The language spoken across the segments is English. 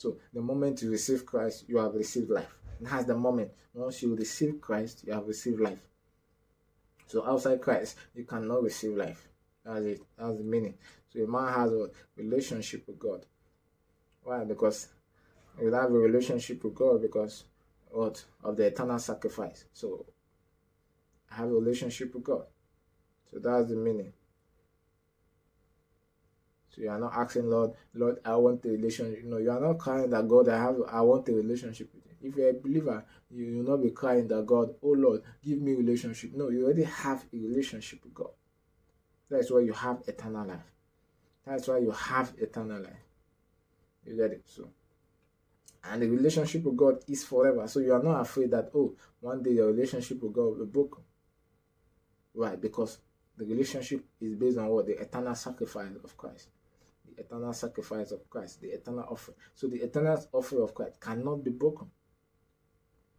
So the moment you receive Christ, you have received life. That's the moment. Once you receive Christ, you have received life. So outside Christ, you cannot receive life. That's it. That's the meaning. So a man has a relationship with God. Why? Because you have a relationship with God because what? Of the eternal sacrifice. So I have a relationship with God. So that's the meaning. So you are not asking Lord, I want a relationship. No, you are not crying that God, I want a relationship with you. If you're a believer, you will not be crying that God, oh Lord, give me a relationship. No, you already have a relationship with God. That's why you have eternal life. That's why you have eternal life. You get it? So, and the relationship with God is forever. So you are not afraid that, oh, one day your relationship with God will be broken. Why? Because the relationship is based on what? The eternal sacrifice of Christ. The eternal sacrifice of Christ. The eternal offering. So the eternal offering of Christ cannot be broken.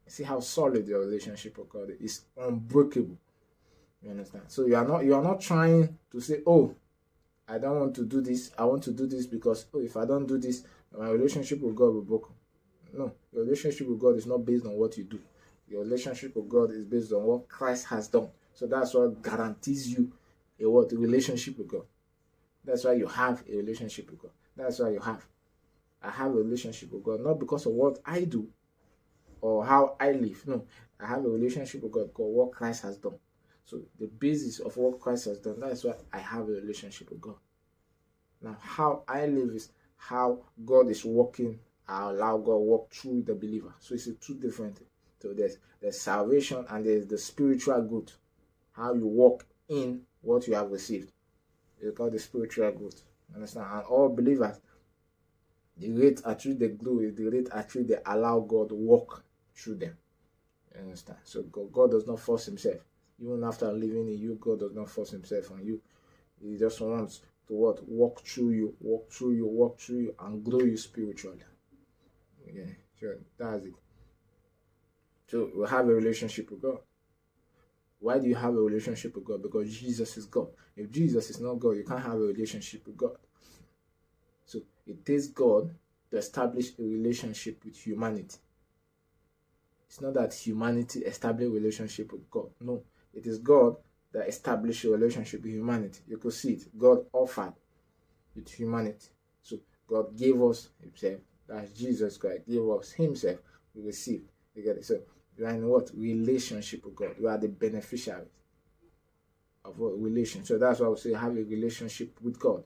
See how solid your relationship with God is. Unbreakable. You understand? So you are not trying to say, oh, I don't want to do this. I want to do this because, oh, if I don't do this, my relationship with God will be broken. No, your relationship with God is not based on what you do. Your relationship with God is based on what Christ has done. So that's what guarantees you a relationship with God. That's why you have a relationship with God. That's why I have a relationship with God, not because of what I do or how I live. No, I have a relationship with God because what Christ has done. So the basis of what Christ has done, that's why I have a relationship with God. Now, how I live is how God is working. I allow God to walk through the believer. So it's two different things. So there's salvation and there's the spiritual growth. How you walk in what you have received. It's called the spiritual growth. Understand? And all believers, the rate at which they grow is the rate at which they allow God to walk through them. You understand? So God does not force himself. Even after living in you, God does not force himself on you. He just wants to walk through you, and grow you spiritually. Yeah, sure, that's it. So we have a relationship with God. Why do you have a relationship with God? Because Jesus is God. If Jesus is not God, you can't have a relationship with God. So it takes God to establish a relationship with humanity. It's not that humanity established a relationship with God. No, it is God that established a relationship with humanity. You could see it. God offered with humanity. So God gave us himself. That's Jesus Christ. Gave us himself. We received. You get it? So you are in what? Relationship with God. You are the beneficiaries of what relation. So that's why we say have a relationship with God.